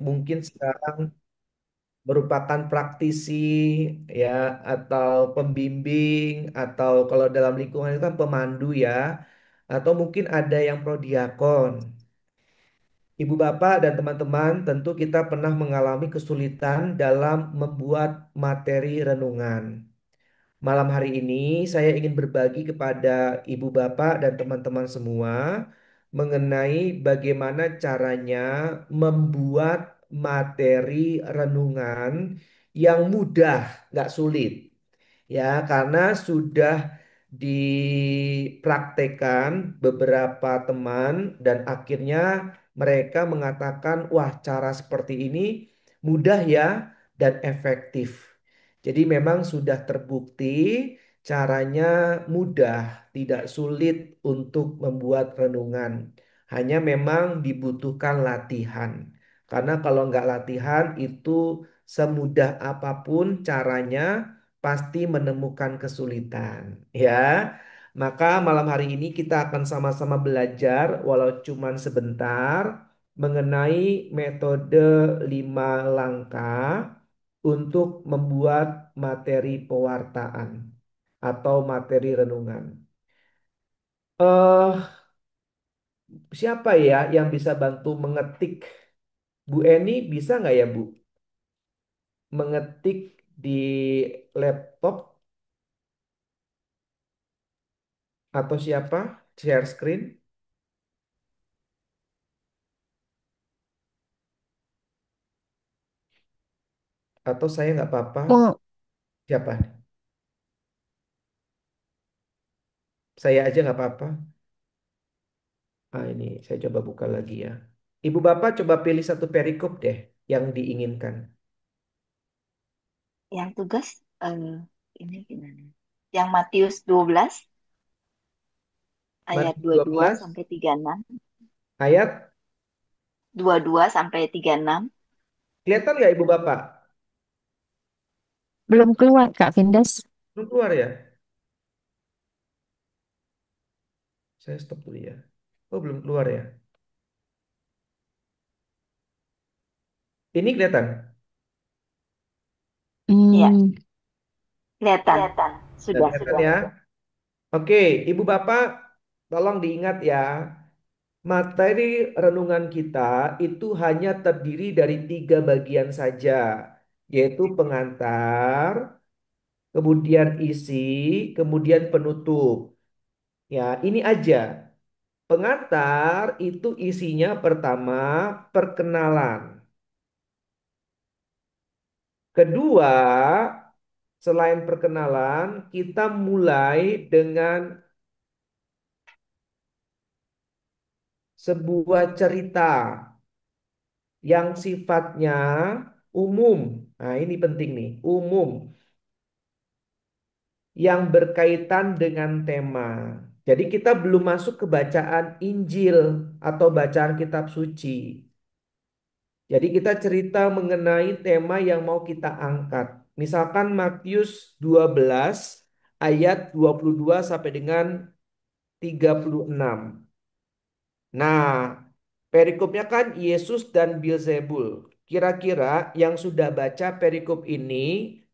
mungkin sekarang merupakan praktisi ya atau pembimbing atau kalau dalam lingkungan itu kan pemandu ya atau mungkin ada yang prodiakon. Ibu bapak dan teman-teman tentu kita pernah mengalami kesulitan dalam membuat materi renungan. Malam hari ini saya ingin berbagi kepada ibu bapak dan teman-teman semua mengenai bagaimana caranya membuat materi renungan yang mudah, nggak sulit. Ya, karena sudah dipraktekkan beberapa teman dan akhirnya mereka mengatakan, wah, cara seperti ini mudah ya dan efektif. Jadi memang sudah terbukti caranya mudah, tidak sulit untuk membuat renungan. Hanya memang dibutuhkan latihan. Karena kalau nggak latihan itu semudah apapun caranya pasti menemukan kesulitan, ya. Maka malam hari ini kita akan sama-sama belajar walau cuman sebentar mengenai metode 5 langkah untuk membuat materi pewartaan atau materi renungan. Eh, Siapa ya yang bisa bantu mengetik? Bu Eni bisa nggak ya Bu? Mengetik di laptop atau siapa? Share screen? Atau saya nggak apa-apa? Mau, Siapa? Saya aja nggak apa-apa. Ah ini saya coba buka lagi ya. Ibu bapak coba pilih satu perikop deh yang diinginkan. yang tugas ini gimana? Yang Matius 12 ayat Matius 22 12 sampai 36, ayat. 22 sampai 36. Kelihatan nggak ibu bapak? Belum keluar, Kak Vindes. Belum keluar ya? Saya stop dulu ya. Oh belum keluar ya? Ini kelihatan? Ya, Hmm, kelihatan. Sudah Sudah. kelihatan ya? Oke, ibu bapak tolong diingat ya. Materi renungan kita itu hanya terdiri dari 3 bagian saja, yaitu pengantar, kemudian isi, kemudian penutup. Ya, ini aja. Pengantar itu isinya pertama perkenalan. Kedua, selain perkenalan, kita mulai dengan sebuah cerita yang sifatnya umum. Nah, ini penting nih, umum yang berkaitan dengan tema. Jadi kita belum masuk ke bacaan Injil atau bacaan kitab suci. Jadi kita cerita mengenai tema yang mau kita angkat. Misalkan Matius 12 ayat 22 sampai dengan 36. Nah, perikopnya kan Yesus dan Bilzebul. Kira-kira yang sudah baca perikop ini,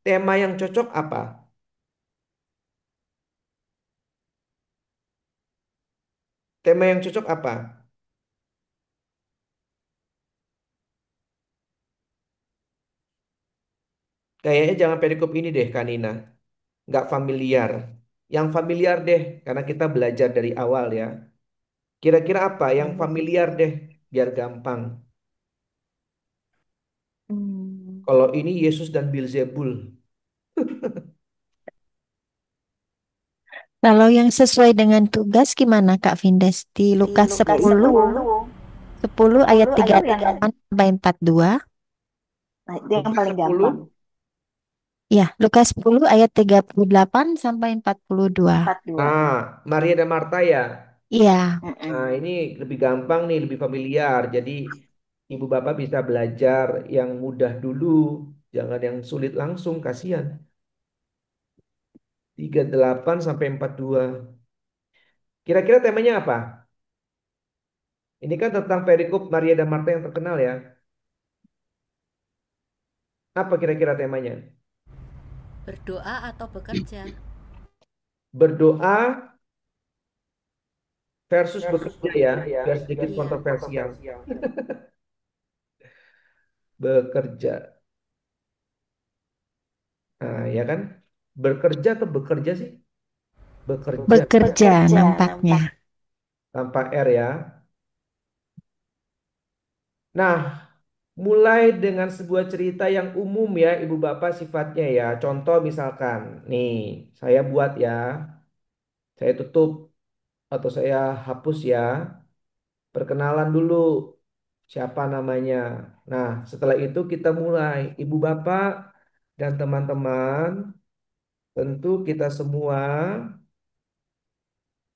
tema yang cocok apa? Tema yang cocok apa? Kayaknya jangan perikop ini deh, Kanina. Nggak familiar. Yang familiar deh, karena kita belajar dari awal ya. Kira-kira apa yang familiar deh, biar gampang. Hmm, Kalau ini Yesus dan Bilzebul. kalau yang sesuai dengan tugas gimana, Kak Vindes? Di di Lukas Lukas 10, 10 ayat 38 sampai 42. Nah, itu yang Lukas paling 10. gampang. Ya, Lukas 10 ayat 38 sampai 42. 42. Ah, Maria dan Marta ya. Iya. Nah, Mm-mm. ini lebih gampang nih, lebih familiar. Jadi ibu bapak bisa belajar yang mudah dulu. Jangan yang sulit langsung, kasihan. 38 sampai 42. Kira-kira temanya apa? Ini kan tentang perikop Maria dan Marta yang terkenal ya. Apa kira-kira temanya? Berdoa atau bekerja? Berdoa versus bekerja ya, biar sedikit Iya. kontroversial. Bekerja. Nah, ya kan? Bekerja atau bekerja sih? Bekerja Bekerja nampaknya. tanpa R ya. Nah, mulai dengan sebuah cerita yang umum ya, Ibu Bapak sifatnya ya. Contoh misalkan, nih, saya buat ya, saya tutup atau saya hapus ya. Perkenalan dulu siapa namanya. Nah, setelah itu kita mulai. Ibu Bapak dan teman-teman, tentu kita semua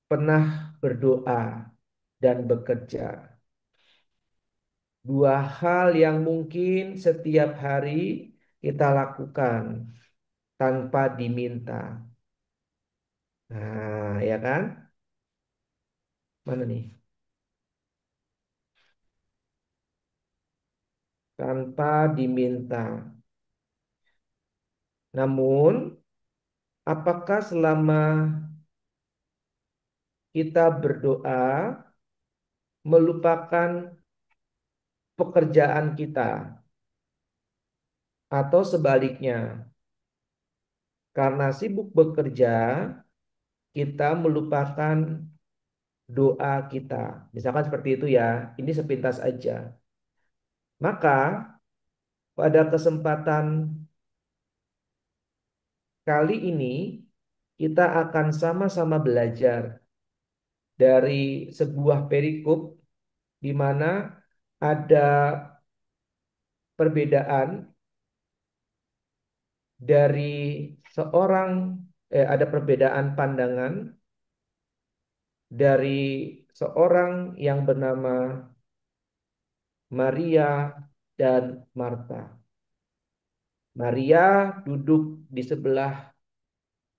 pernah berdoa dan bekerja. Dua hal yang mungkin setiap hari kita lakukan tanpa diminta. Nah, ya kan? Mana nih? Tanpa diminta. Namun, apakah selama kita berdoa melupakan pekerjaan kita atau sebaliknya? Karena sibuk bekerja, kita melupakan doa kita. Misalkan seperti itu ya. Ini sepintas aja. Maka pada kesempatan kali ini kita akan sama-sama belajar dari sebuah perikop di mana ada perbedaan dari seorang ada perbedaan pandangan dari seorang yang bernama Maria dan Marta. Maria duduk di sebelah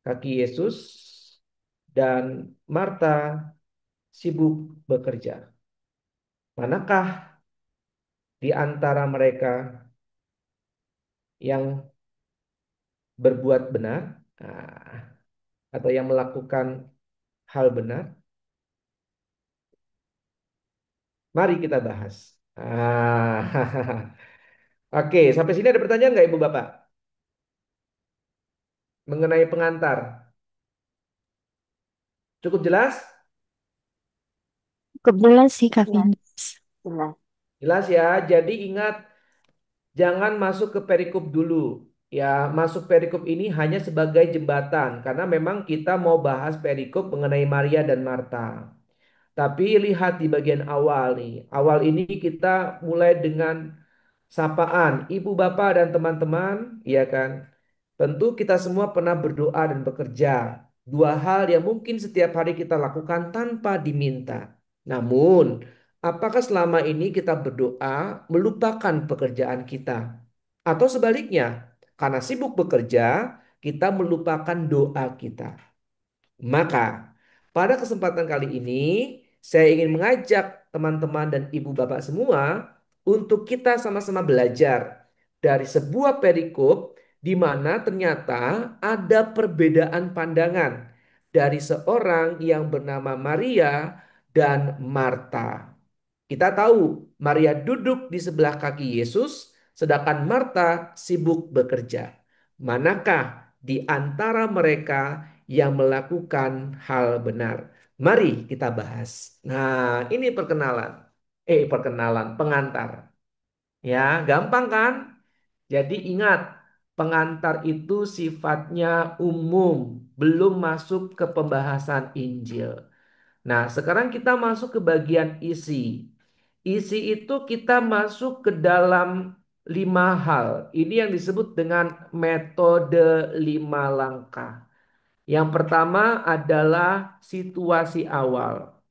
kaki Yesus dan Marta sibuk bekerja. Manakah di antara mereka yang berbuat benar, atau yang melakukan hal benar? Mari kita bahas. Oke, sampai sini ada pertanyaan nggak Ibu Bapak mengenai pengantar? Cukup jelas? Kebetulan sih Kak Venus. Jelas. Jelas ya. Jadi ingat, jangan masuk ke perikop dulu. Ya, masuk perikop ini hanya sebagai jembatan karena memang kita mau bahas perikop mengenai Maria dan Marta. Tapi lihat di bagian awal nih. Awal ini kita mulai dengan sapaan ibu bapak dan teman-teman, ya kan? Tentu kita semua pernah berdoa dan bekerja. Dua hal yang mungkin setiap hari kita lakukan tanpa diminta. Namun, apakah selama ini kita berdoa melupakan pekerjaan kita? Atau sebaliknya, karena sibuk bekerja, kita melupakan doa kita. Maka, pada kesempatan kali ini, saya ingin mengajak teman-teman dan ibu bapak semua untuk kita sama-sama belajar dari sebuah perikop di mana ternyata ada perbedaan pandangan dari seorang yang bernama Maria dan Marta. Kita tahu Maria duduk di sebelah kaki Yesus, sedangkan Marta sibuk bekerja. Manakah di antara mereka yang melakukan hal benar? Mari kita bahas. Nah, ini perkenalan. Perkenalan, pengantar. Ya, gampang kan? Jadi ingat, pengantar itu sifatnya umum, belum masuk ke pembahasan Injil. Nah, sekarang kita masuk ke bagian isi. Isi itu kita masuk ke dalam lima hal. Ini yang disebut dengan metode lima langkah. Yang pertama adalah situasi awal.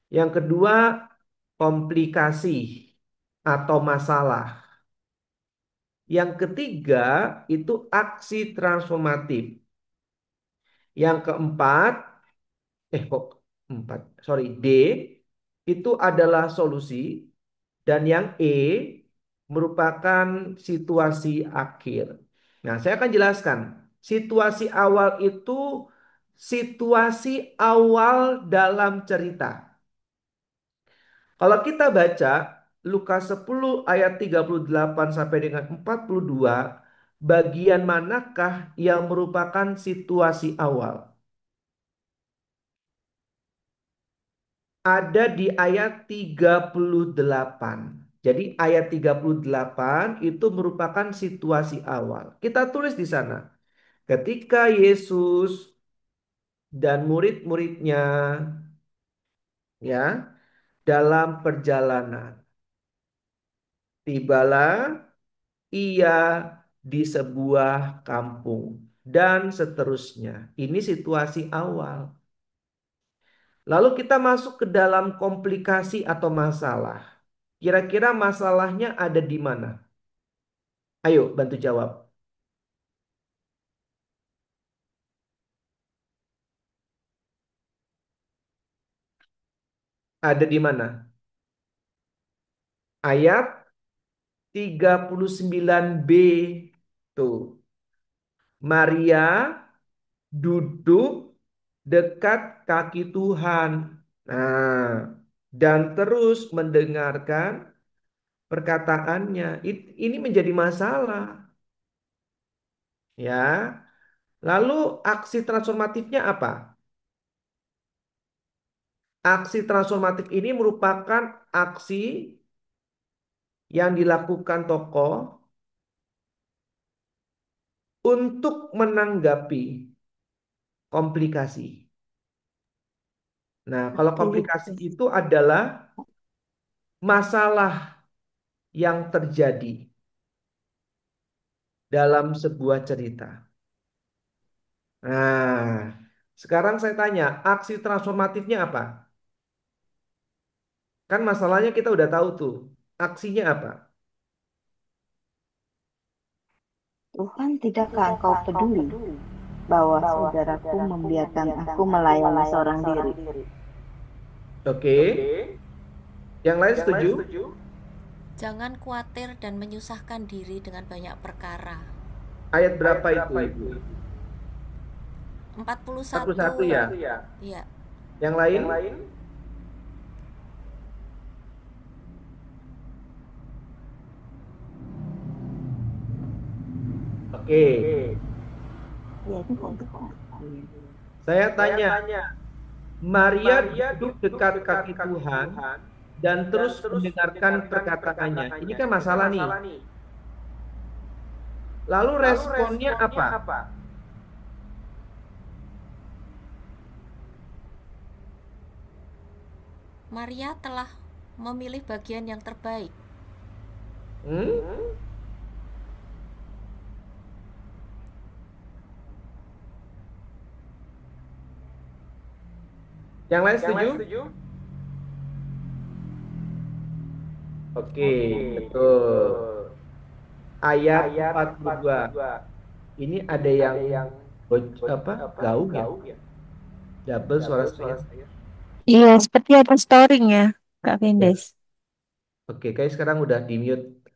Yang kedua, komplikasi atau masalah. Yang ketiga itu aksi transformatif. Yang keempat, kok empat, sorry, D itu adalah solusi. Dan yang E merupakan situasi akhir. Nah, saya akan jelaskan. Situasi awal itu situasi awal dalam cerita. Kalau kita baca Lukas 10 ayat 38 sampai dengan 42, bagian manakah yang merupakan situasi awal? Ada di ayat 38. Jadi ayat 38 itu merupakan situasi awal. Kita tulis di sana. Ketika Yesus dan murid-muridnya ya dalam perjalanan, tibalah ia di sebuah kampung dan seterusnya. Ini situasi awal. Lalu kita masuk ke dalam komplikasi atau masalah. Kira-kira masalahnya ada di mana? Ayo bantu jawab. Ada di mana? Ayat 39b. Tuh. Maria duduk dekat kaki Tuhan. Nah, dan terus mendengarkan perkataannya. Ini menjadi masalah, ya. Lalu aksi transformatifnya apa? Aksi transformatif ini merupakan aksi yang dilakukan tokoh untuk menanggapi komplikasi. Nah, kalau Oke, komplikasi itu adalah masalah yang terjadi dalam sebuah cerita. Nah, sekarang saya tanya, aksi transformatifnya apa? Kan masalahnya kita udah tahu tuh. Aksinya apa? Tuhan, tidakkah Engkau peduli bahwa saudaraku membiarkan aku melayani seorang diri? Oke. Yang lain setuju? Jangan khawatir dan menyusahkan diri dengan banyak perkara. Ayat berapa itu, Ibu? 41. 41 ya? Iya. Yang lain? Oke. Ya, ini kok bisa. Saya tanya, Maria duduk dekat kaki Tuhan dan terus mendengarkan perkataannya. Ini kan masalah nih. Lalu responnya apa? Maria telah memilih bagian yang terbaik. Hmm? Yang lain setuju? Oke, betul. Ayat 42. Ini ada yang gaung ya? Double suara saya. Iya, seperti ada storing-nya, Kak Ya. Vindes. Oke, kayak sekarang udah di mute.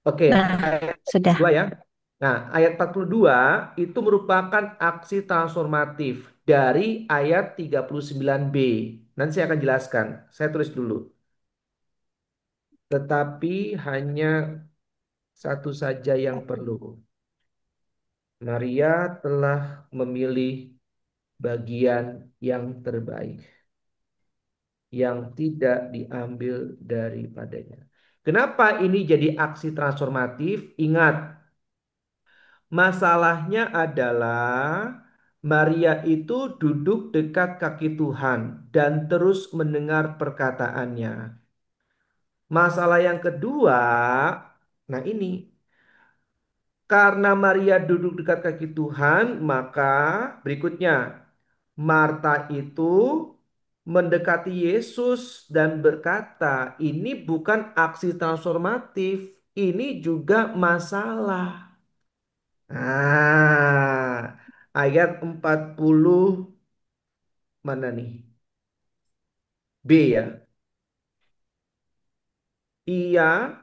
Oke, Nah, ayat sudah. 2 ya. Nah, ayat 42 itu merupakan aksi transformatif dari ayat 39b. Nanti saya akan jelaskan. Saya tulis dulu. Tetapi hanya satu saja yang perlu. Maria telah memilih bagian yang terbaik, yang tidak diambil daripadanya. Kenapa ini jadi aksi transformatif? Ingat, masalahnya adalah Maria itu duduk dekat kaki Tuhan dan terus mendengar perkataannya. Masalah yang kedua, nah ini, karena Maria duduk dekat kaki Tuhan, maka berikutnya Marta itu mendekati Yesus dan berkata, ini bukan aksi transformatif, ini juga masalah. Ah, ayat 40 mana nih? B ya. Ia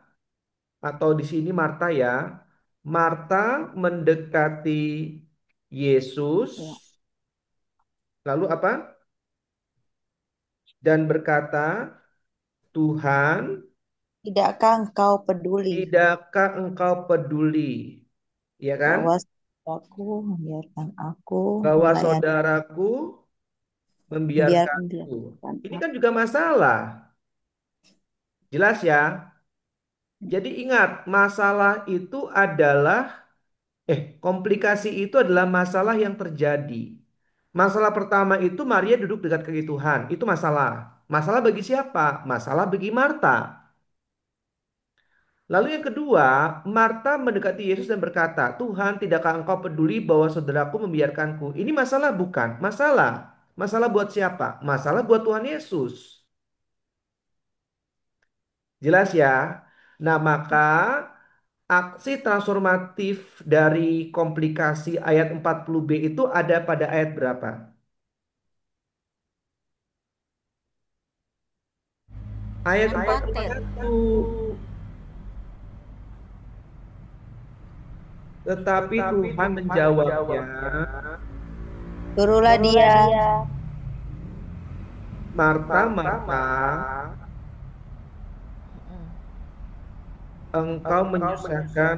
atau di sini Marta ya. Marta mendekati Yesus, Ya. lalu apa? Dan berkata, Tuhan, Tidakkah engkau peduli tidakkah engkau peduli? Ya kan? bahwa aku membiarkan aku Bahwa melayani, saudaraku membiarkanku. membiarkan Ini aku. kan juga masalah. Jelas ya? Jadi ingat, masalah itu adalah komplikasi itu adalah masalah yang terjadi. Masalah pertama itu Maria duduk dekat kaki Tuhan. Itu masalah. Masalah bagi siapa? Masalah bagi Marta. Lalu yang kedua, Marta mendekati Yesus dan berkata, Tuhan, tidakkah engkau peduli bahwa saudaraku membiarkanku? Ini masalah bukan? Masalah. Masalah buat siapa? Masalah buat Tuhan Yesus. Jelas ya? Nah, maka aksi transformatif dari komplikasi ayat 40b itu ada pada ayat berapa? Ayat Jangan khawatir. 41. Tetapi Tuhan menjawabnya, Suruhlah dia Marta, Marta, engkau menyusahkan,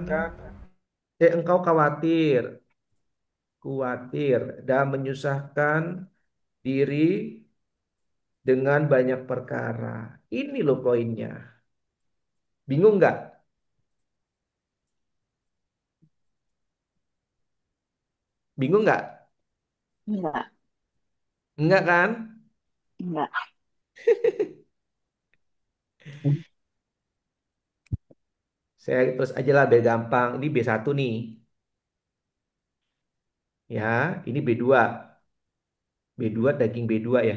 engkau khawatir dan menyusahkan diri dengan banyak perkara. Ini loh poinnya. Bingung nggak? Bingung nggak? enggak, Enggak kan? enggak. Saya terus aja lah biar gampang. Ini B1 nih. Ya, ini B2. B2 daging B2 ya.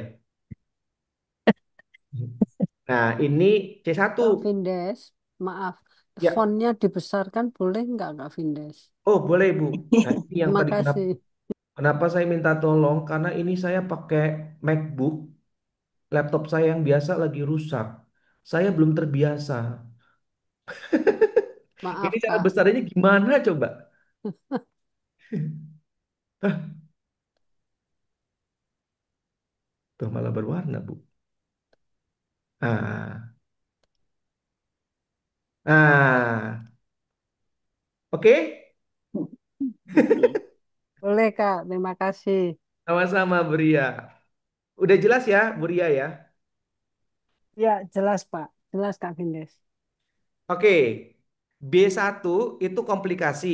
Nah, ini C1. Kak Vindes, maaf, Ya. fontnya dibesarkan boleh nggak Kak Vindes? Oh, boleh, Bu. Nah, ini yang Terima tadi kenapa, kasih. kenapa saya minta tolong karena ini saya pakai MacBook, laptop saya yang biasa lagi rusak. Saya belum terbiasa. Ini Maaf cara Kak. besarnya gimana coba? Hah, tuh malah berwarna, Bu. Ah. Ah. Oke? Oke. Boleh Kak, terima kasih. Sama-sama, Buria. Udah jelas ya, Buria ya? Ya, jelas Pak. Jelas Kak Vindes. Oke. B1 itu komplikasi.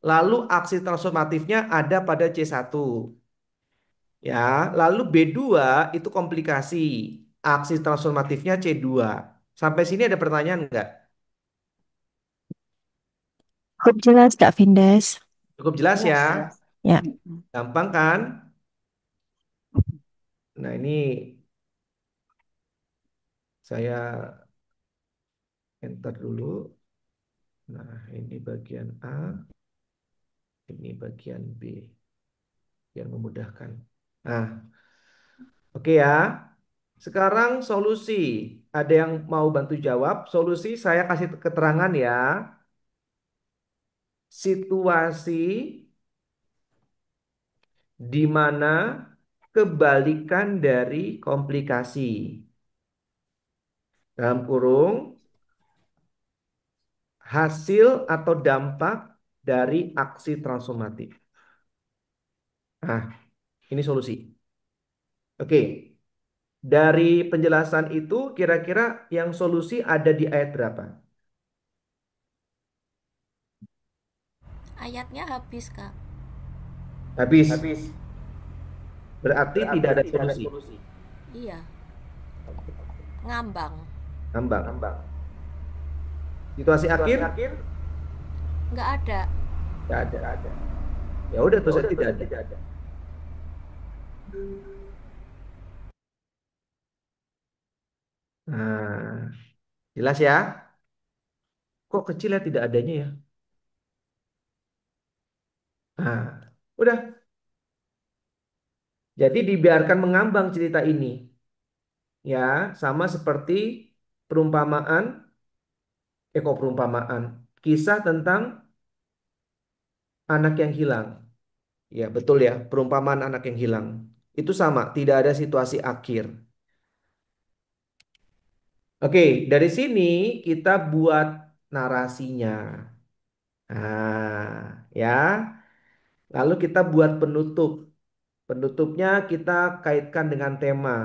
Lalu aksi transformatifnya ada pada C1. Ya, lalu B2 itu komplikasi. Aksi transformatifnya C2. Sampai sini ada pertanyaan nggak? Cukup jelas, Kak Vindes. Cukup jelas ya? Jelas. Ya, Mm-mm. Gampang kan? Nah, ini saya enter dulu. Nah, ini bagian A, ini bagian B. Biar memudahkan. Nah, oke ya. Sekarang solusi. Ada yang mau bantu jawab? Solusi saya kasih keterangan ya. Situasi di mana kebalikan dari komplikasi. Dalam kurung, hasil atau dampak dari aksi transformatif. Nah, ini solusi. Oke, dari penjelasan itu kira-kira yang solusi ada di ayat berapa? Ayatnya habis, Kak. Habis. Berarti tidak ada solusi. Iya, ngambang. Ngambang. Situasi akhir? Nggak ada. Tidak ada. Ya udah terus saja tidak ada. Nah, jelas ya? Kok kecil ya tidak adanya ya? Nah, udah. Jadi dibiarkan mengambang cerita ini. Ya, sama seperti perumpamaan kok perumpamaan? Kisah tentang anak yang hilang. Ya, betul ya, perumpamaan anak yang hilang. Itu sama, tidak ada situasi akhir. Oke, dari sini kita buat narasinya. Nah, ya. Lalu kita buat penutup. Penutupnya kita kaitkan dengan tema.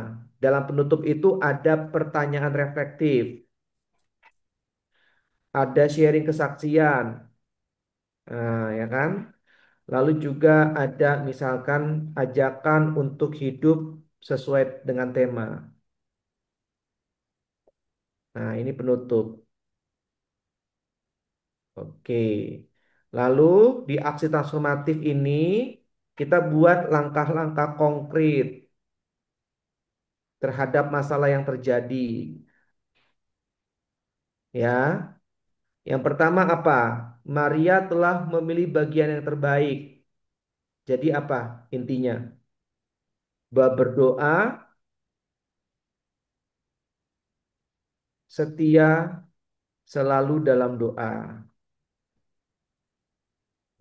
Dalam penutup itu ada pertanyaan reflektif, ada sharing kesaksian, nah, ya kan? Lalu juga ada misalkan ajakan untuk hidup sesuai dengan tema. Nah, ini penutup. Oke. Lalu di aksi transformatif ini kita buat langkah-langkah konkret terhadap masalah yang terjadi. Ya, yang pertama apa? Maria telah memilih bagian yang terbaik. Jadi apa intinya? Bahwa berdoa, setia, selalu dalam doa.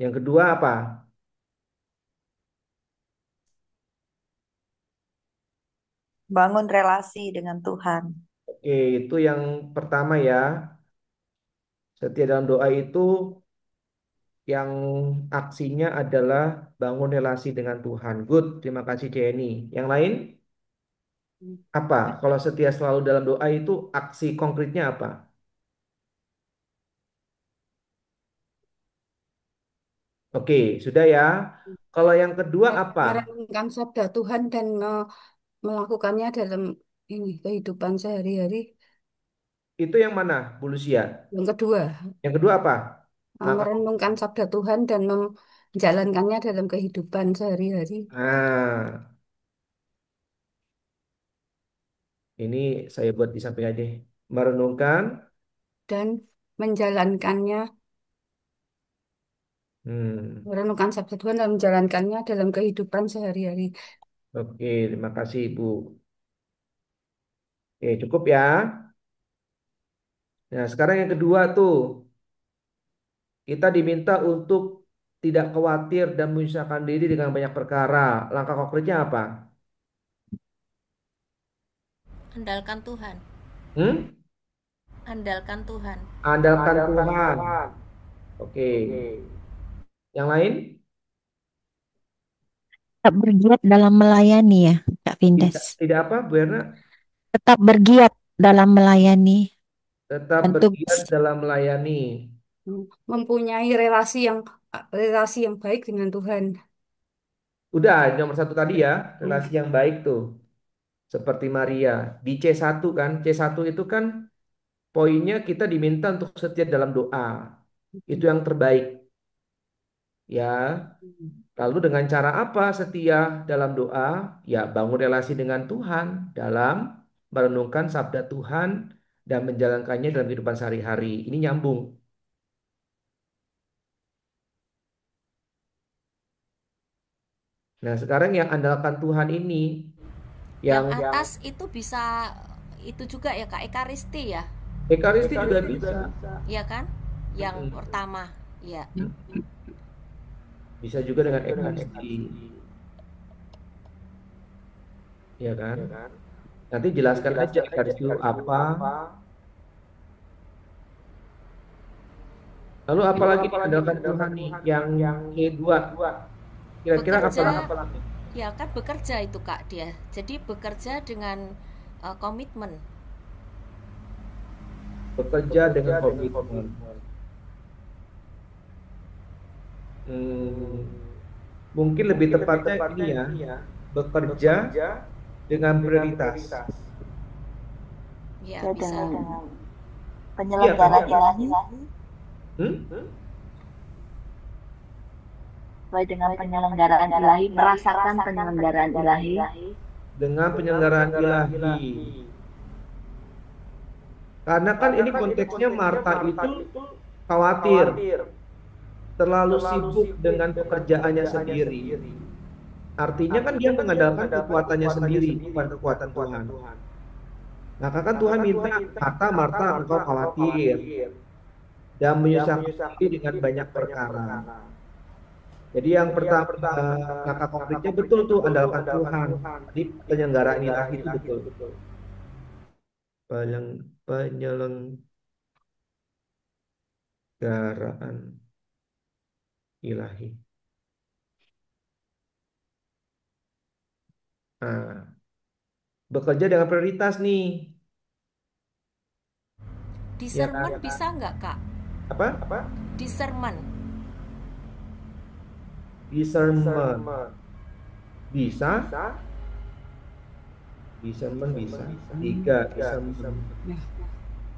Yang kedua apa? Bangun relasi dengan Tuhan. Oke, itu yang pertama ya. Setia dalam doa itu yang aksinya adalah bangun relasi dengan Tuhan. Good, terima kasih Jenny. Yang lain apa? Kalau setia selalu dalam doa itu aksi konkretnya apa? Oke, sudah ya. Kalau yang kedua apa? Merenungkan sabda Tuhan dan melakukannya dalam ini kehidupan sehari-hari. Itu yang mana, Bu Lucia? Yang kedua, Yang kedua apa? Langkah. merenungkan sabda Tuhan dan menjalankannya dalam kehidupan sehari-hari Nah, ini saya buat di samping aja. Merenungkan. dan menjalankannya, Hmm, merenungkan sabda Tuhan dan menjalankannya dalam kehidupan sehari-hari. oke, terima kasih Ibu. Oke, cukup ya. Nah, sekarang yang kedua tuh, kita diminta untuk tidak khawatir dan menyusahkan diri dengan banyak perkara. Langkah konkretnya apa? Andalkan Tuhan. Hmm? Andalkan Tuhan. Andalkan Tuhan. Oke. Yang lain? Tetap bergiat dalam melayani ya, Kak Tidak, Vindes. tidak apa, Bu Erna? Tetap bergiat dalam melayani Tetap dan bergiat tugas. dalam melayani. Mempunyai relasi yang baik dengan Tuhan. Udah, nomor satu tadi ya, relasi yang baik tuh. Seperti Maria. Di C1 kan, C1 itu kan poinnya kita diminta untuk setia dalam doa. Itu yang terbaik. Ya, lalu dengan cara apa setia dalam doa? Ya, bangun relasi dengan Tuhan dalam merenungkan sabda Tuhan dan menjalankannya dalam kehidupan sehari-hari. Ini nyambung. Nah, sekarang yang andalkan Tuhan ini Yang yang atas itu bisa itu juga ya Kak, Ekaristi ya. Ekaristi juga bisa. Iya kan? Yang Mm-mm. pertama, ya. Bisa juga dengan Ekaristi, ya kan? Nanti jelaskan aja Ekaristi itu apa. Lalu apalagi diandalkan Tuhan nih yang kedua. Kira-kira apa lagi? Bekerja, ya kan bekerja itu Kak dia. Jadi bekerja dengan komitmen. Bekerja dengan komitmen. Hmm, mungkin lebih tepatnya ini ya, bekerja dengan prioritas. Ya, Ya, bisa. dengan Iya, penyelenggaraan ilahi Hmm? sesuai dengan penyelenggaraan ilahi, merasakan penyelenggaraan ilahi. Dengan penyelenggaraan ilahi. Karena kan ini konteksnya Marta itu khawatir, terlalu sibuk dengan pekerjaannya sendiri. Artinya kan dia mengandalkan kekuatannya sendiri, bukan kekuatan Tuhan. Maka kan Tuhan minta, Marta, Marta, engkau khawatir. dan menyusahkan diri dengan banyak perkara. Jadi yang pertama ngakak konkretnya betul tuh andalkan Tuhan. Tadi penyelenggaraan ilahi itu betul. Penyelenggaraan ilahi. Nah, bekerja dengan prioritas nih, ya Discernment kan? bisa nggak kak? Apa? Discernment. Discernment bisa, discernment bisa. Tiga, discernment. Nah,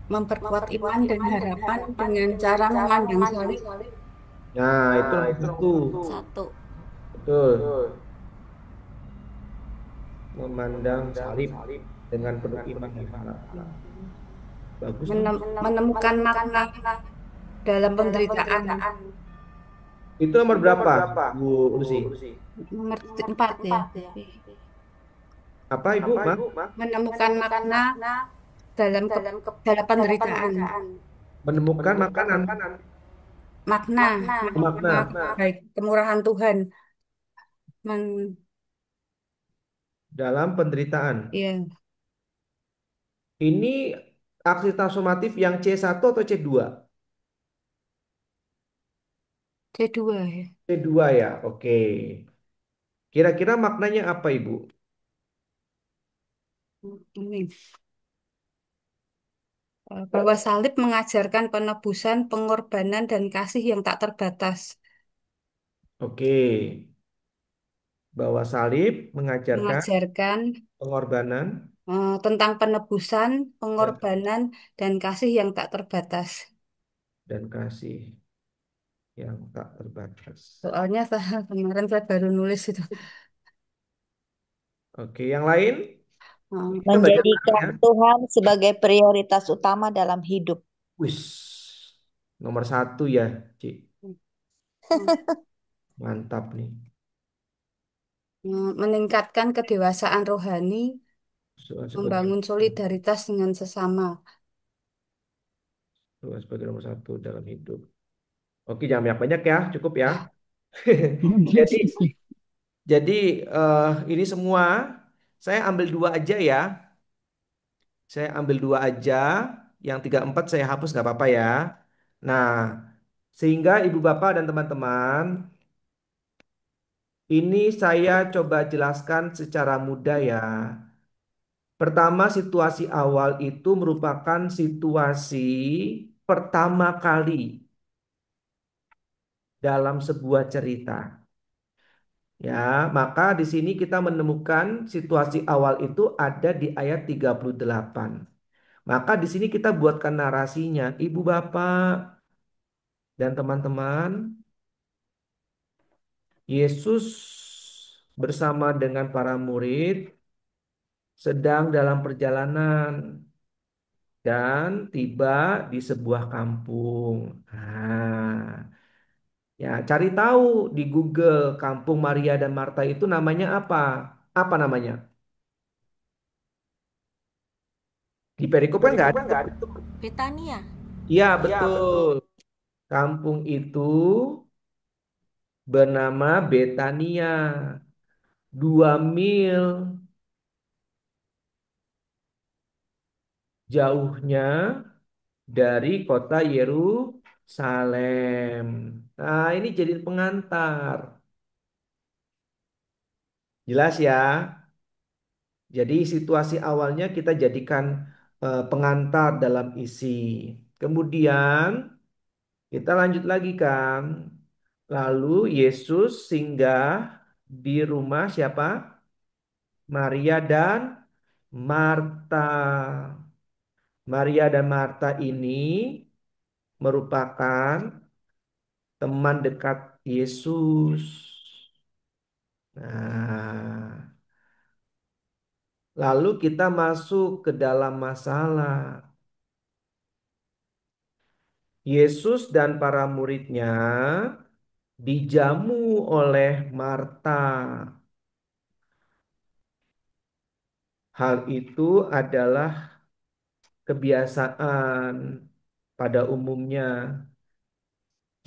memperkuat iman dan harapan dengan cara memandang salib. Nah, itu nomor satu. Satu. Betul. Memandang salib dengan penuh iman dan harapan. Bagus tuh. Menemukan makna dalam penderitaan. Itu nomor berapa, Bu Lucy? Nomor 4 ya. Apa, Ibu? Mak? Menemukan makna dalam dalam penderitaan. Menemukan makanan. Makna, makna Makna baik kemurahan Tuhan. Men, dalam penderitaan. ya, Ini aksi transformatif yang C1 atau C2? C2 ya. C2 ya, oke. Kira-kira maknanya apa, Ibu? Ini bahwa salib mengajarkan penebusan, pengorbanan dan kasih yang tak terbatas. Oke, bahwa salib mengajarkan Mengajarkan pengorbanan tentang penebusan, pengorbanan dan kasih yang tak terbatas. dan kasih yang tak terbatas. Soalnya kemarin saya baru nulis itu. Oke, yang lain? Eh, Kita baca bareng Menjadikan ya. Tuhan sebagai prioritas utama dalam hidup. Wis, nomor satu ya, Ci. Mantap nih. meningkatkan kedewasaan rohani, Sebagai, membangun solidaritas dengan sesama. sebagai nomor satu dalam hidup. Oke, jangan banyak-banyak ya, cukup ya. Jadi, ini semua saya ambil dua aja ya. Saya ambil dua aja. Yang tiga empat saya hapus nggak apa-apa ya. Nah, sehingga ibu bapak dan teman-teman, ini saya coba jelaskan secara mudah ya. Pertama, situasi awal itu merupakan situasi pertama kali dalam sebuah cerita. Ya, maka di sini kita menemukan situasi awal itu ada di ayat 38. Maka di sini kita buatkan narasinya, Ibu Bapak dan teman-teman, Yesus bersama dengan para murid sedang dalam perjalanan dan tiba di sebuah kampung. Nah, ya cari tahu di Google kampung Maria dan Marta itu namanya apa? Apa namanya? Di perikop kan nggak ada tuh. Betania. Iya betul. Kampung itu bernama Betania. 2 mil jauhnya dari kota Yerusalem. Nah, ini jadi pengantar. Jelas ya. Jadi situasi awalnya kita jadikan pengantar dalam isi. Kemudian kita lanjut lagi kan. Lalu Yesus singgah di rumah siapa? Maria dan Marta. Maria dan Marta ini merupakan teman dekat Yesus. Nah, lalu kita masuk ke dalam masalah. Yesus dan para muridnya dijamu oleh Marta. Hal itu adalah kebiasaan pada umumnya.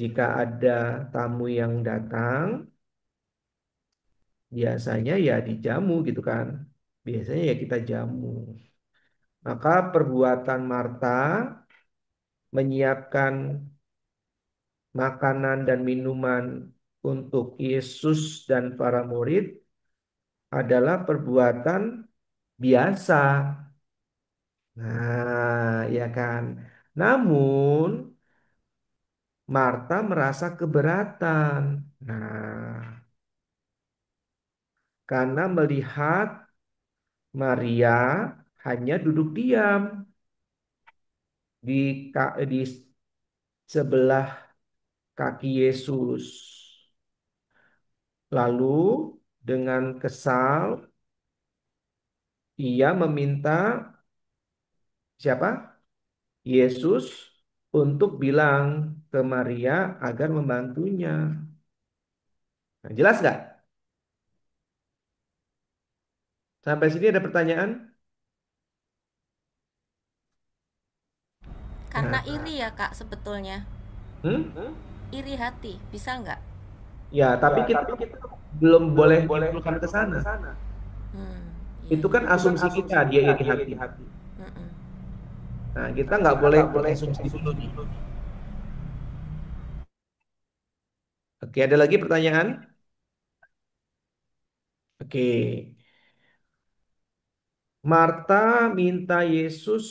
Jika ada tamu yang datang, biasanya ya dijamu gitu kan. Biasanya ya kita jamu. Maka perbuatan Marta menyiapkan makanan dan minuman untuk Yesus dan para murid adalah perbuatan biasa. Nah, ya kan. Namun Marta merasa keberatan. Nah, karena melihat Maria hanya duduk diam di sebelah kaki Yesus. Lalu dengan kesal ia meminta siapa? Yesus untuk bilang ke Maria agar membantunya. Nah, jelas nggak? Sampai sini ada pertanyaan? Karena Nah, iri ya Kak sebetulnya. hmm? Iri hati, bisa nggak? Ya, tapi kita belum boleh nyimpulkan ke sana. Hmm, iya Itu iya. kan asumsi kita, dia iri hati. Mm-mm. Nah, kita nggak boleh berasumsi dulu nih. Oke, ada lagi pertanyaan? Oke. Marta minta Yesus,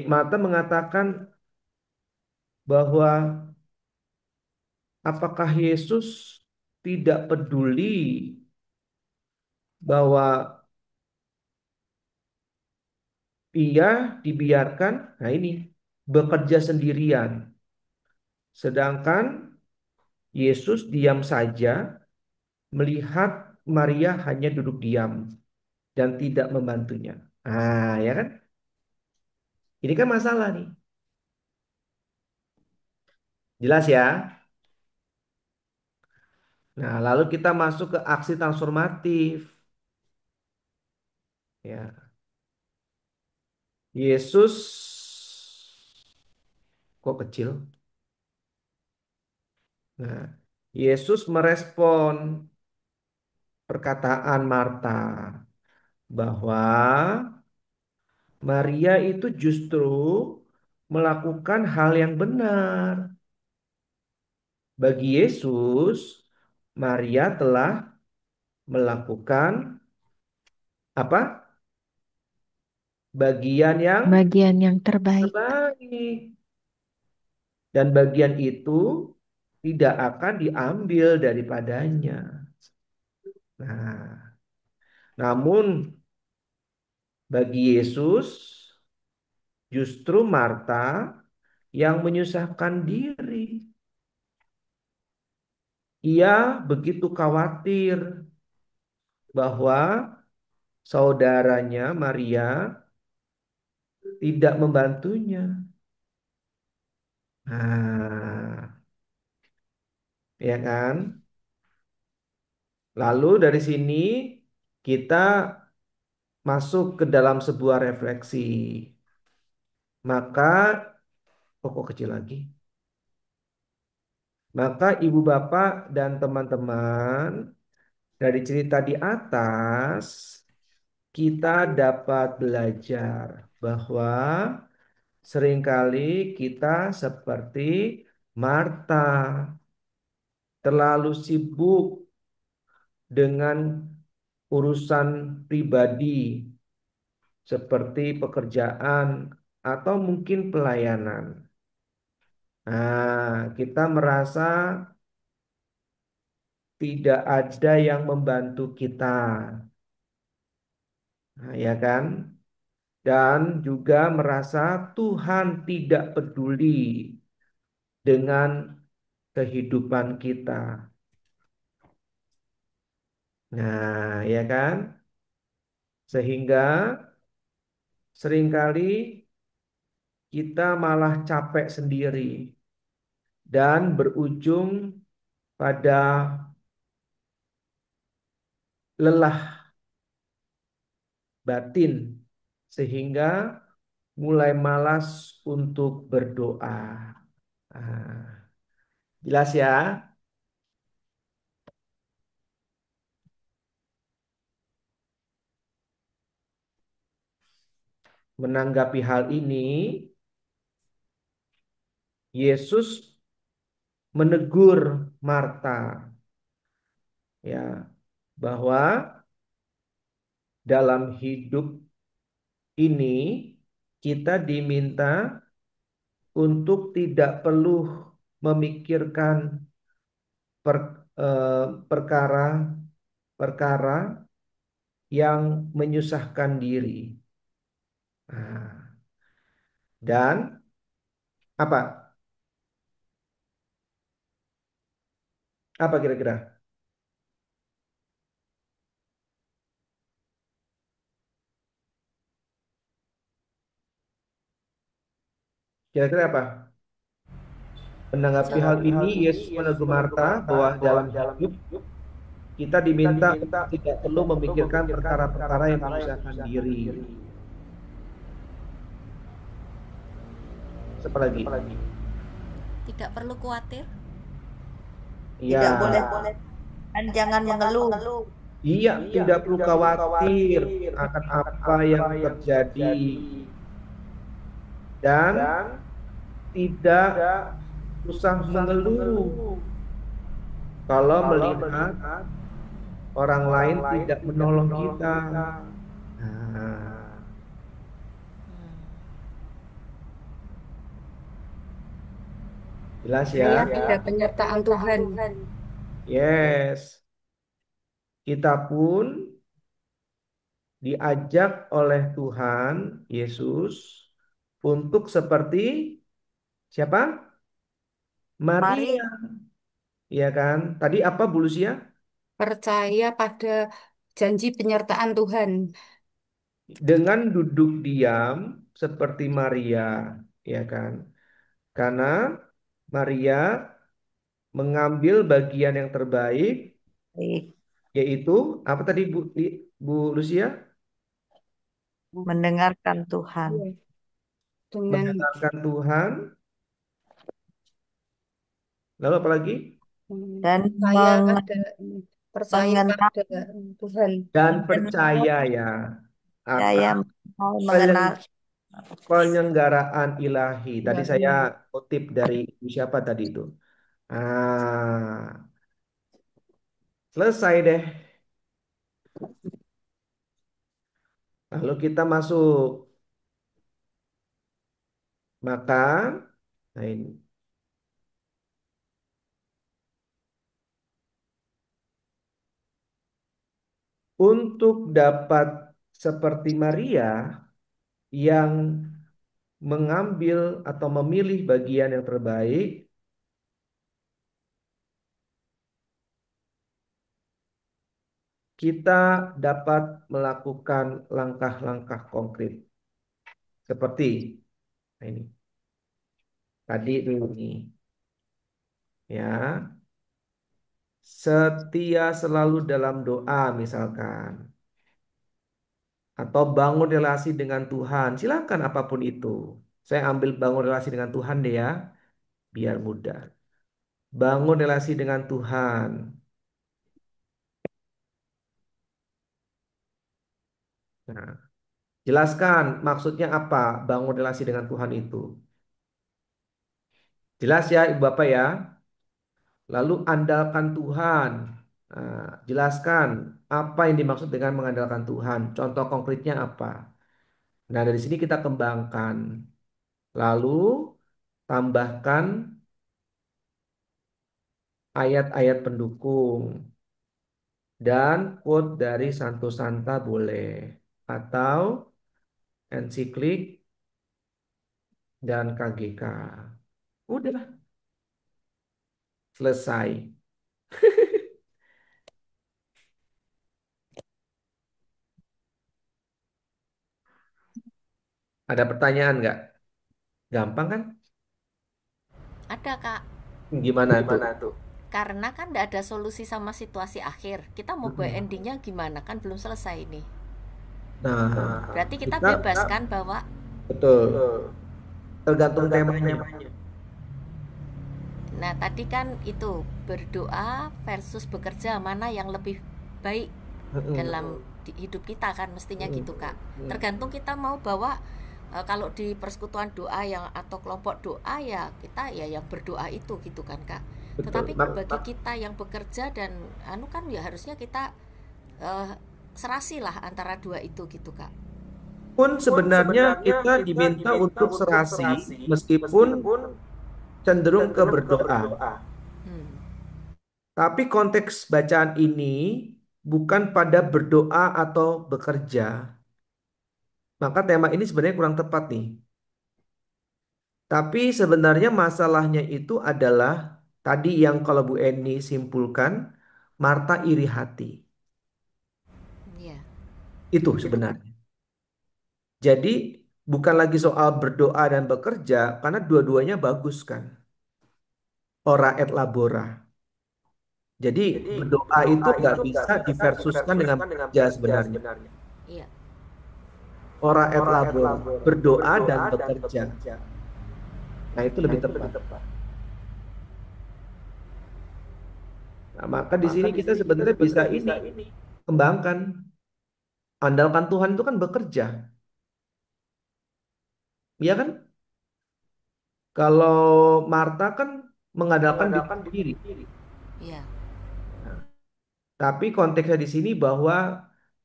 Marta mengatakan bahwa apakah Yesus tidak peduli bahwa ia dibiarkan, nah ini, bekerja sendirian. Sedangkan Yesus diam saja melihat Maria hanya duduk diam dan tidak membantunya. Ah, ya kan? Ini kan masalah nih. Jelas ya? Nah, lalu kita masuk ke aksi transformatif. Ya, Yesus kok kecil? Nah, Yesus merespon perkataan Marta bahwa Maria itu justru melakukan hal yang benar. Bagi Yesus, Maria telah melakukan apa? Bagian yang Bagian yang terbaik. terbaik. Dan bagian itu tidak akan diambil daripadanya. Nah, namun bagi Yesus, justru Marta yang menyusahkan diri. Ia begitu khawatir bahwa saudaranya Maria tidak membantunya. Nah, ya kan? Lalu dari sini kita masuk ke dalam sebuah refleksi. Maka, kok kecil lagi? Maka ibu bapak dan teman-teman dari cerita di atas kita dapat belajar bahwa seringkali kita seperti Marta terlalu sibuk dengan urusan pribadi seperti pekerjaan atau mungkin pelayanan. Nah, kita merasa tidak ada yang membantu kita. Nah, ya kan? Dan juga merasa Tuhan tidak peduli dengan kehidupan kita. Nah, ya kan? Sehingga seringkali kita malah capek sendiri dan berujung pada lelah batin sehingga mulai malas untuk berdoa. Ah. Jelas ya? Menanggapi hal ini, Yesus menegur Marta ya bahwa dalam hidup ini kita diminta untuk tidak perlu memikirkan perkara-perkara yang menyusahkan diri. Nah, dan apa? Apa kira-kira? Kira-kira apa? Menanggapi hal ini, Yesus menegur Marta bahwa dalam hidup kita diminta untuk tidak perlu memikirkan perkara-perkara yang menyusahkan diri. Siapa lagi? Tidak perlu khawatir. Iya, Tidak boleh dan jangan mengeluh. iya, tidak perlu khawatir akan apa yang terjadi dan tidak usah mengeluh kalau melihat orang lain tidak menolong kita. Nah, jelas ya? Saya ada penyertaan Tuhan. Yes. Kita pun diajak oleh Tuhan Yesus untuk seperti siapa? Maria, Maria ya kan? Tadi apa Bu Lucia? Percaya pada janji penyertaan Tuhan. Dengan duduk diam seperti Maria, ya kan? Karena Maria mengambil bagian yang terbaik, yaitu apa tadi Bu Lucia? mendengarkan Tuhan. Iya. Dengan Mendengarkan Tuhan, lalu apa lagi? Dan percaya pada mengenal Tuhan. Dan percaya ya saya akan mau mengenal penyelenggaraan ilahi. Tadi Ya, saya kutip dari siapa tadi itu? Ah, selesai deh. Lalu kita masuk. Maka, nah ini. Untuk dapat seperti Maria yang mengambil atau memilih bagian yang terbaik, kita dapat melakukan langkah-langkah konkret. Seperti nah ini. Tadi dulu nih. Ya. Setia selalu dalam doa misalkan. Atau bangun relasi dengan Tuhan. Silakan apapun itu. Saya ambil bangun relasi dengan Tuhan deh ya. Biar mudah. Bangun relasi dengan Tuhan. Nah, jelaskan maksudnya apa bangun relasi dengan Tuhan itu. Jelas ya Ibu Bapak ya. Lalu andalkan Tuhan. Nah, jelaskan apa yang dimaksud dengan mengandalkan Tuhan. Contoh konkretnya apa. Nah, dari sini kita kembangkan. Lalu tambahkan ayat-ayat pendukung dan quote dari Santo Santa boleh atau ensiklik dan KGK. Udah selesai. Ada pertanyaan nggak? Gampang kan? Ada, Kak. Gimana tuh? Karena kan tidak ada solusi sama situasi akhir. Kita mau buat Mm-mm. endingnya gimana? Kan belum selesai ini. Nah, Berarti kita kita bebas kan bahwa betul tergantung temanya. Nah, tadi kan itu berdoa versus bekerja, mana yang lebih baik Mm-mm. dalam hidup kita kan mestinya Mm-mm. gitu, Kak. Mm. Tergantung kita mau bawa kalau di persekutuan doa yang atau kelompok doa ya kita ya yang berdoa itu gitu kan, Kak. Tetapi Betul. bagi kita yang bekerja dan anu kan ya harusnya kita eh, serasi lah antara dua itu gitu, Kak. Pun sebenarnya kita diminta untuk serasi meskipun cenderung ke berdoa. Hmm. Tapi konteks bacaan ini bukan pada berdoa atau bekerja. Maka tema ini sebenarnya kurang tepat nih. Tapi sebenarnya masalahnya itu adalah tadi yang kalau Bu Eni simpulkan, Marta iri hati. Iya. Itu sebenarnya. Jadi bukan lagi soal berdoa dan bekerja, karena dua-duanya bagus kan. Ora et labora. Jadi berdoa itu nggak bisa diversuskan dengan bekerja sebenarnya. Iya. Ora et labora. Berdoa dan bekerja. Nah itu lebih tepat. Nah, maka di sini kita sebenarnya bisa ini kembangkan. Andalkan Tuhan itu kan bekerja. Iya kan? Kalau Marta kan mengandalkan diri sendiri. Iya. Tapi konteksnya di sini bahwa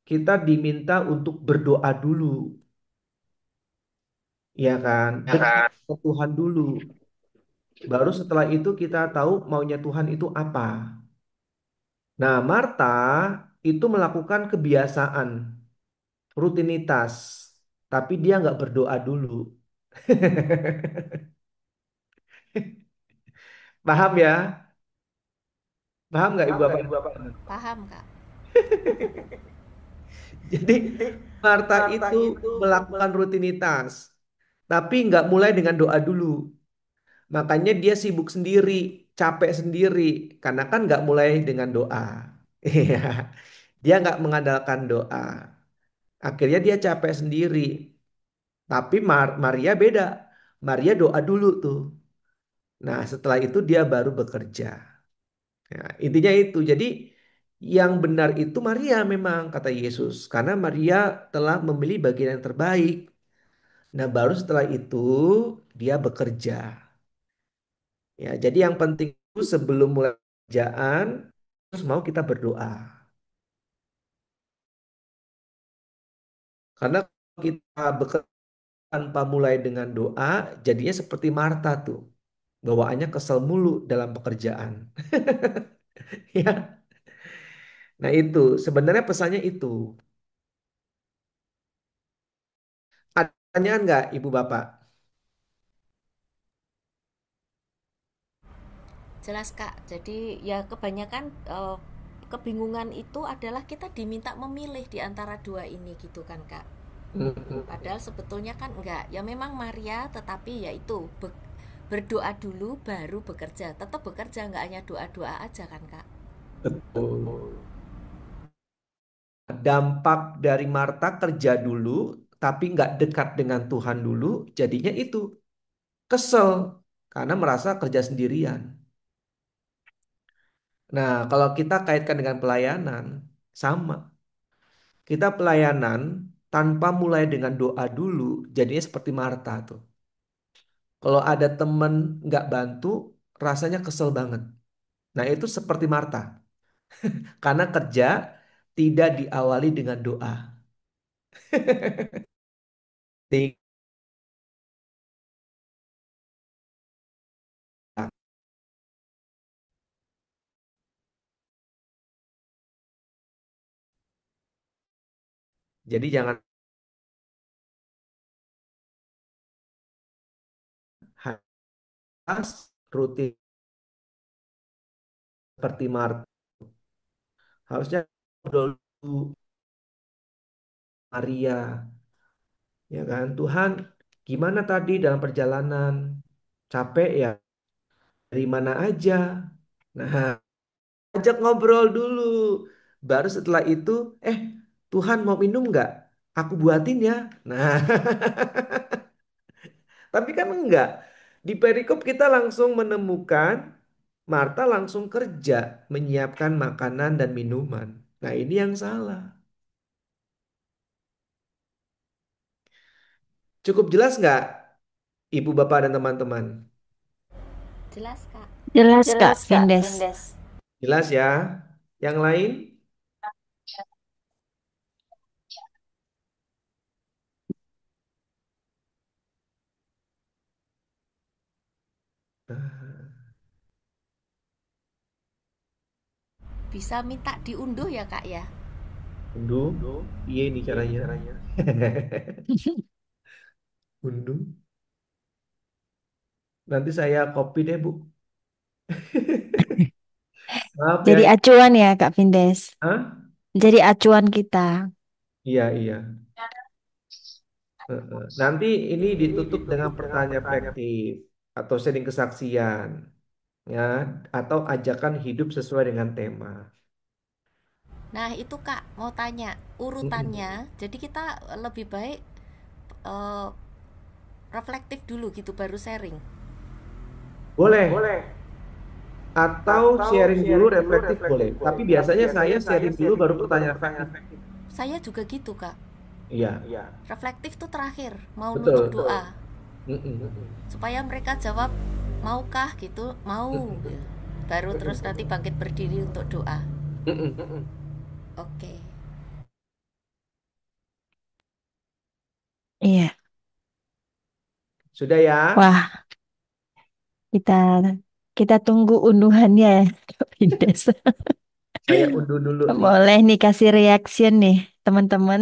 kita diminta untuk berdoa dulu, ya kan? Dekat ke Tuhan dulu. Baru setelah itu kita tahu maunya Tuhan itu apa. Nah, Marta itu melakukan kebiasaan, rutinitas, tapi dia nggak berdoa dulu. Paham ya? Paham nggak Ibu apa? Paham, Kak. Jadi Marta itu melakukan rutinitas, tapi nggak mulai dengan doa dulu. Makanya dia sibuk sendiri, capek sendiri, karena kan nggak mulai dengan doa. Iya, dia nggak mengandalkan doa. Akhirnya dia capek sendiri. Tapi Maria beda. Maria doa dulu tuh. Nah, setelah itu dia baru bekerja. Nah, intinya itu. Jadi yang benar itu Maria memang kata Yesus. Karena Maria telah memilih bagian yang terbaik. Nah, baru setelah itu dia bekerja. Ya, jadi yang penting itu sebelum mulai kerjaan, terus mau kita berdoa. Karena kalau kita bekerja tanpa mulai dengan doa, jadinya seperti Marta tuh. Bawaannya kesel mulu dalam pekerjaan. Ya, nah itu sebenarnya pesannya itu. Ada pertanyaan nggak Ibu Bapak? Jelas, Kak. Jadi ya kebanyakan kebingungan itu adalah kita diminta memilih di antara dua ini gitu kan, Kak. Mm-mm. Padahal sebetulnya kan enggak. Ya memang Maria tetapi ya itu berdoa dulu baru bekerja. Tetap bekerja, enggak hanya doa-doa aja kan, Kak. Betul. Dampak dari Marta kerja dulu, tapi nggak dekat dengan Tuhan dulu, jadinya itu kesel karena merasa kerja sendirian. Nah, kalau kita kaitkan dengan pelayanan, sama. Kita pelayanan tanpa mulai dengan doa dulu, jadinya seperti Marta tuh. Kalau ada temen nggak bantu, rasanya kesel banget. Nah, itu seperti Marta. Karena kerja tidak diawali dengan doa. Sehingga- Jadi jangan harus rutin seperti Marta. Harusnya dulu Maria, ya kan? Tuhan, gimana tadi dalam perjalanan? Capek ya? Dari mana aja? Nah, ajak ngobrol dulu. Baru setelah itu, eh Tuhan mau minum nggak? Aku buatin ya. Nah, tapi kan enggak. Di perikop kita langsung menemukan Marta langsung kerja menyiapkan makanan dan minuman. Nah, ini yang salah. Cukup jelas nggak, Ibu, Bapak, dan teman-teman? Jelas, Kak. Jelas Kak Vindes. Jelas ya? Yang lain? Bisa minta diunduh ya, Kak ya? Unduh. Iya ini caranya. Unduh. Nanti saya copy deh, Bu. Maaf ya. Jadi acuan ya Kak Vindes. Hah? Jadi acuan kita. Iya, iya. Heeh. Nanti ini ditutup dengan pertanyaan efektif atau sharing kesaksian, ya, atau ajakan hidup sesuai dengan tema. Nah, itu Kak, mau tanya Mm-mm. urutannya. Jadi kita lebih baik eh, reflektif dulu gitu baru sharing. Boleh. Atau sharing dulu reflektif boleh. Tapi biasanya saya sharing dulu baru pertanyaan efektif. Saya juga gitu, Kak. Iya, Reflektif tuh terakhir, mau nutup betul. doa. Mm-mm. Supaya mereka jawab maukah gitu, mau. Gitu. Baru terus nanti bangkit berdiri untuk doa. Mm-mm. Oke. Iya. Sudah ya? Wah, kita kita tunggu unduhannya ya Kak Vindes. Saya unduh dulu nih. Boleh nih kasih reaction nih teman-teman.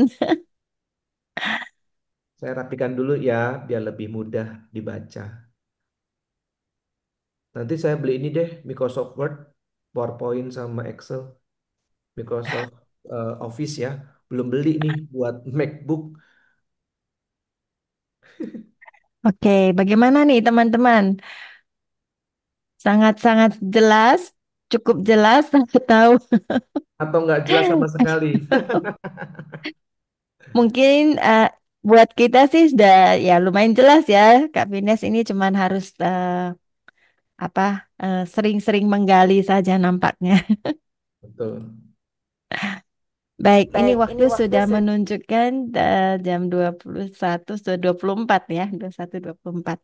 Saya rapikan dulu ya, biar lebih mudah dibaca. Nanti saya beli ini deh, Microsoft Word, PowerPoint sama Excel, Microsoft Office ya. Belum beli nih buat MacBook. Oke, bagaimana nih teman-teman? Sangat-sangat jelas, cukup jelas, aku tahu. Atau nggak jelas sama sekali. Mungkin buat kita sih sudah ya lumayan jelas ya, Kak Vines ini cuman harus apa sering-sering menggali saja nampaknya. Betul. Baik, ini waktu sudah menunjukkan jam 21 sudah 24 ya, 21.24.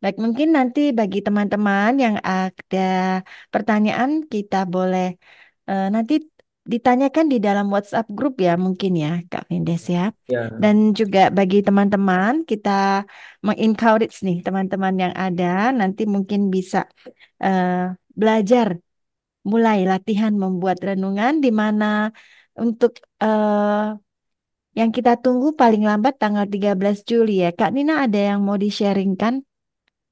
Baik, mungkin nanti bagi teman-teman yang ada pertanyaan kita boleh nanti ditanyakan di dalam WhatsApp grup ya mungkin ya Kak Vindes ya. Ya, Dan juga bagi teman-teman kita mengencourage nih teman-teman yang ada nanti mungkin bisa eh, belajar mulai latihan membuat renungan di mana untuk yang kita tunggu paling lambat tanggal 13 Juli ya. Kak Nina ada yang mau di-sharingkan?